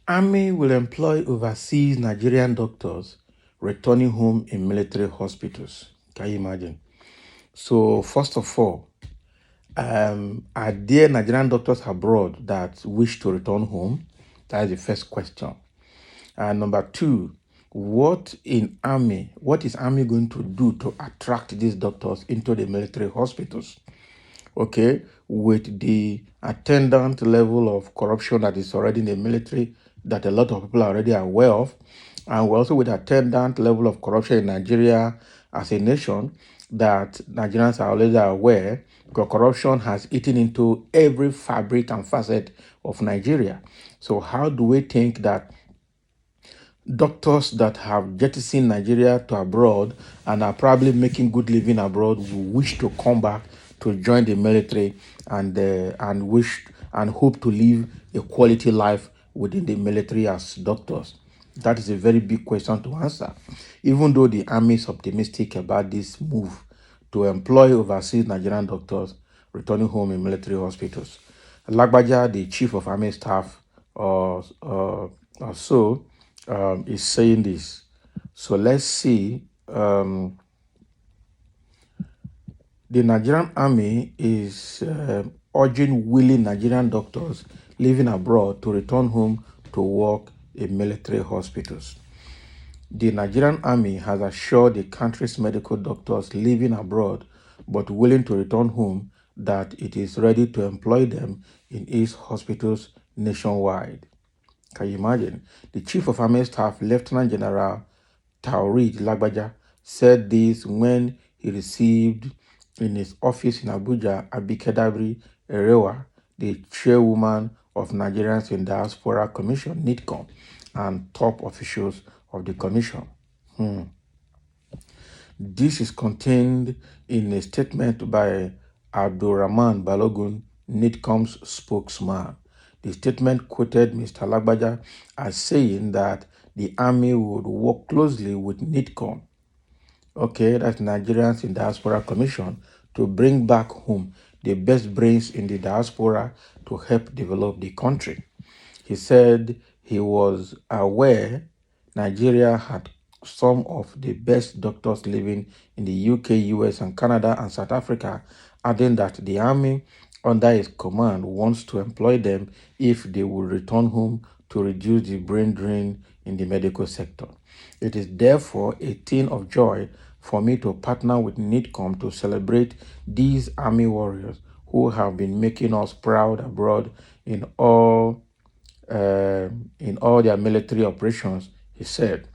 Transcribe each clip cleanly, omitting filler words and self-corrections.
Army will employ overseas Nigerian doctors returning home in military hospitals. Can you imagine? So, first of all, are there Nigerian doctors abroad that wish to return home? That is the first question. And number two, what is army going to do to attract these doctors into the military hospitals? Okay, with the attendant level of corruption that is already in the military, that a lot of people are already aware of, and we're also with attendant level of corruption in Nigeria as a nation that Nigerians are already aware, because corruption has eaten into every fabric and facet of Nigeria. So how do we think that doctors that have jettisoned Nigeria to abroad and are probably making good living abroad will wish to come back to join the military and wish and hope to live a quality life within the military as doctors? That is a very big question to answer. Even though the army is optimistic about this move to employ overseas Nigerian doctors returning home in military hospitals, Lagbaja, the chief of army staff, is saying this. So let's see. The Nigerian army is urging willing Nigerian doctors living abroad to return home to work in military hospitals. The Nigerian army has assured the country's medical doctors living abroad but willing to return home that it is ready to employ them in its hospitals nationwide. Can you imagine? The Chief of Army Staff, Lieutenant General Taurid Lagbaja, said this when he received in his office in Abuja Abike Dabiri, the chairwoman of Nigerians in Diaspora Commission, NIDCOM, and top officials of the commission. This is contained in a statement by Abdurrahman Balogun, NIDCOM's spokesman. The statement quoted Mr. Lagbaja as saying that the army would work closely with NIDCOM, that's Nigerians in Diaspora Commission, to bring back home the best brains in the diaspora to help develop the country. He said he was aware Nigeria had some of the best doctors living in the UK, US, and Canada and South Africa, adding that the army under his command wants to employ them if they will return home to reduce the brain drain in the medical sector. It is therefore a thing of joy for me to partner with NIDCOM to celebrate these army warriors who have been making us proud abroad in all their military operations, he said.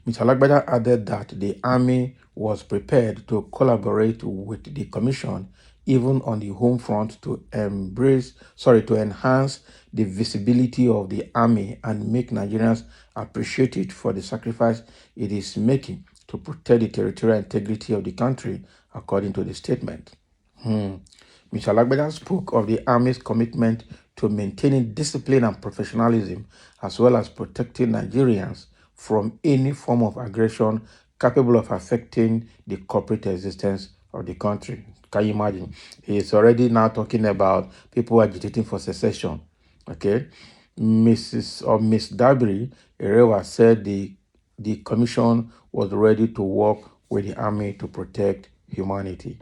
Mr. Lagbaja added that the army was prepared to collaborate with the commission even on the home front to enhance the visibility of the army and make Nigerians appreciate it for the sacrifice it is making to protect the territorial integrity of the country, according to the statement. Mr. Lagbaja spoke of the army's commitment to maintaining discipline and professionalism, as well as protecting Nigerians from any form of aggression capable of affecting the corporate existence of the country. Can you imagine? He is already now talking about people agitating for secession. Okay, Miss Dabiri said the commission was ready to work with the army to protect humanity.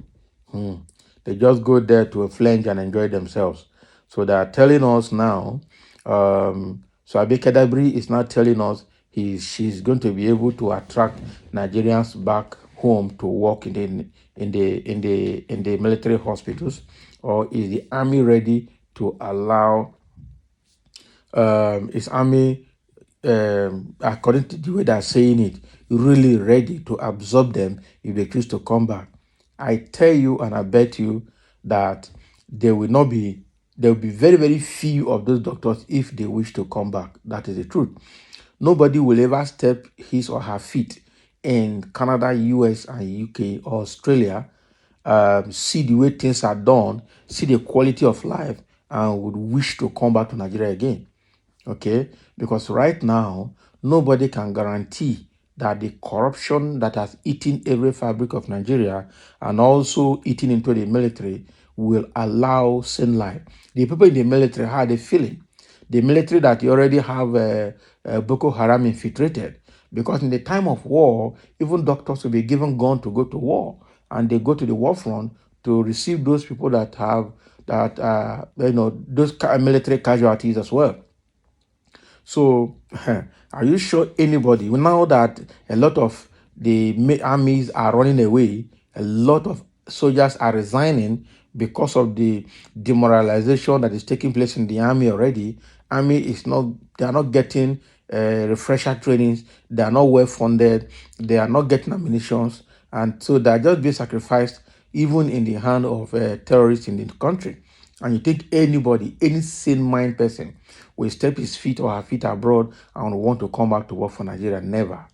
They just go there to flange and enjoy themselves. So they are telling us now. So Abike Dabiri is now telling us she's going to be able to attract Nigerians back home to work in the military hospitals, or is the army ready to allow? Is army, according to the way they're saying it, really ready to absorb them if they choose to come back? I tell you and I bet you that there will be very, very few of those doctors if they wish to come back. That is the truth. Nobody will ever step his or her feet in Canada, US, and UK or Australia, see the way things are done, see the quality of life, and would wish to come back to Nigeria again. Okay? Because right now, nobody can guarantee that the corruption that has eaten every fabric of Nigeria and also eaten into the military will allow sane life. The people in the military, how are they feeling? The military that you already have Boko Haram infiltrated. Because in the time of war, even doctors will be given gun to go to war, and they go to the war front to receive those people that have that those military casualties as well. So, are you sure anybody, now that a lot of the armies are running away, a lot of soldiers are resigning because of the demoralization that is taking place in the army already? Army is not, they are not getting refresher trainings, they are not well funded, they are not getting ammunitions, and so they are just being sacrificed even in the hand of terrorists in the country. And you think anybody, any sane mind person, will step his feet or her feet abroad and want to come back to work for Nigeria? Never.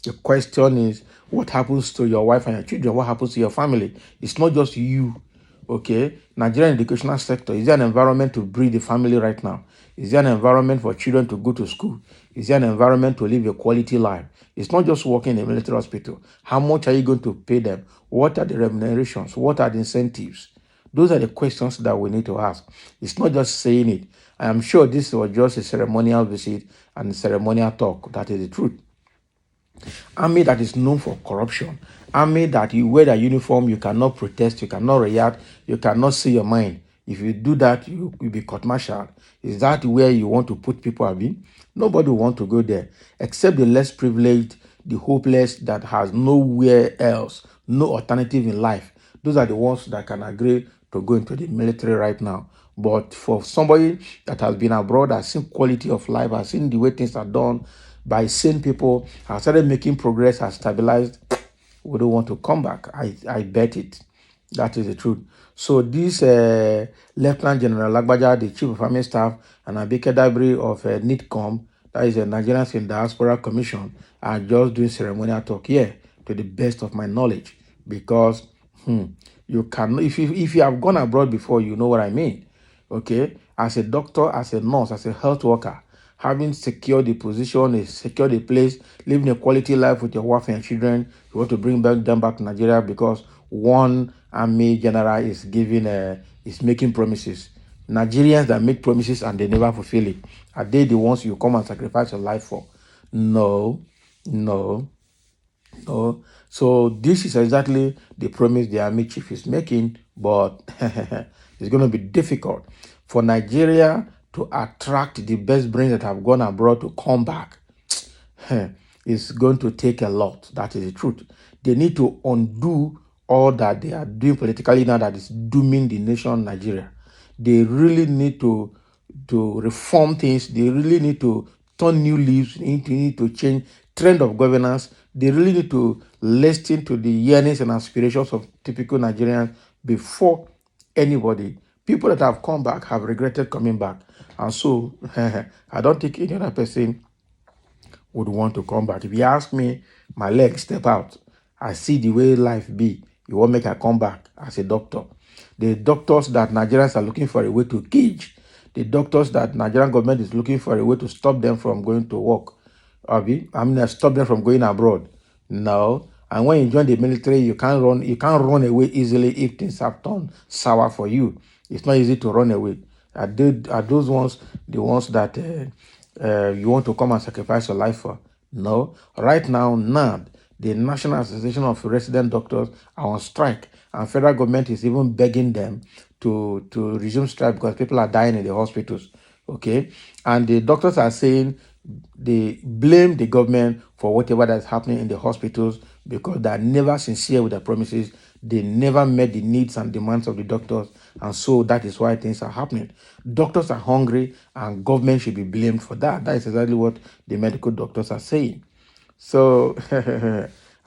The question is, what happens to your wife and your children? What happens to your family? It's not just you. Okay, Nigerian educational sector, is there an environment to breed a family right now? Is there an environment for children to go to school? Is there an environment to live a quality life? It's not just working in a military hospital. How much are you going to pay them? What are the remunerations? What are the incentives? Those are the questions that we need to ask. It's not just saying it. I am sure this was just a ceremonial visit and ceremonial talk. That is the truth. Army that is known for corruption. Army that you wear the uniform, you cannot protest, you cannot react, you cannot say your mind. If you do that, you will be court-martialed. Is that where you want to put people, Abi? Nobody will want to go there, except the less privileged, the hopeless that has nowhere else, no alternative in life. Those are the ones that can agree to go into the military right now. But for somebody that has been abroad, has seen quality of life, has seen the way things are done by sane people, has started making progress, has stabilized, we don't want to come back. I bet it. That is the truth. So this Lieutenant General Lagbaja, the Chief of Army Staff, and Abike Dabiri of NITCOM, that is a Nigerians in Diaspora Commission, are just doing ceremonial talk here, to the best of my knowledge, because you can, if you have gone abroad before, you know what I mean. Okay, as a doctor, as a nurse, as a health worker, having secured the position, secured the place, living a quality life with your wife and children, you want to bring them back to Nigeria because one army general is is making promises. Nigerians that make promises and they never fulfill it, are they the ones you come and sacrifice your life for? No, no. Oh, so this is exactly the promise the army chief is making, but it's going to be difficult for Nigeria to attract the best brains that have gone abroad to come back. It's going to take a lot. That is the truth. They need to undo all that they are doing politically now that is dooming the nation Nigeria. They really need to reform things. They really need to turn new leaves. They need to change trend of governance. They really need to listen to the yearnings and aspirations of typical Nigerians before anybody. People that have come back have regretted coming back. And so I don't think any other person would want to come back. If you ask me, my legs step out. I see the way life be. You won't make a comeback as a doctor. The doctors that Nigerians are looking for a way to cage, the doctors that Nigerian government is looking for a way to stop them from going to work. Stop them from going abroad. No. And when you join the military, you can't run away easily if things have turned sour for you. It's not easy to run away. Are those ones the ones that you want to come and sacrifice your life for? No. Right now, NAD, the National Association of Resident Doctors, are on strike, and federal government is even begging them to resume strike because people are dying in the hospitals. Okay, and the doctors are saying they blame the government for whatever that's happening in the hospitals because they are never sincere with their promises. They never met the needs and demands of the doctors, and so that is why things are happening. Doctors are hungry, and government should be blamed for that. That is exactly what the medical doctors are saying. So,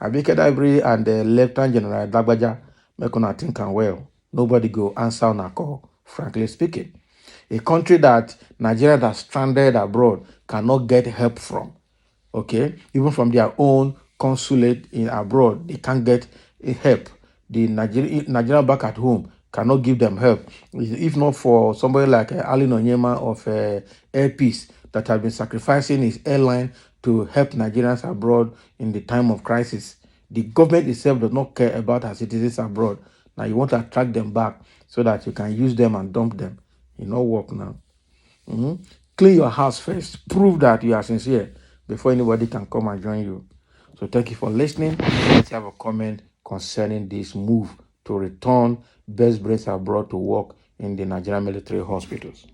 Abike Dabiri and the Lieutenant General Lagbaja make una think am well. Nobody go answer on a call, frankly speaking. A country that Nigeria that's stranded abroad cannot get help from. Okay, even from their own consulate in abroad, they can't get help. The Nigerian back at home cannot give them help. If not for somebody like Ali Nonyema of Air Peace that has been sacrificing his airline to help Nigerians abroad in the time of crisis. The government itself does not care about our citizens abroad. Now you want to attract them back. so that you can use them and dump them. You know, work now. Clean your house first. Prove that you are sincere before anybody can come and join you. So thank you for listening. Let's have a comment concerning this move to return best brains abroad to work in the Nigerian military hospitals.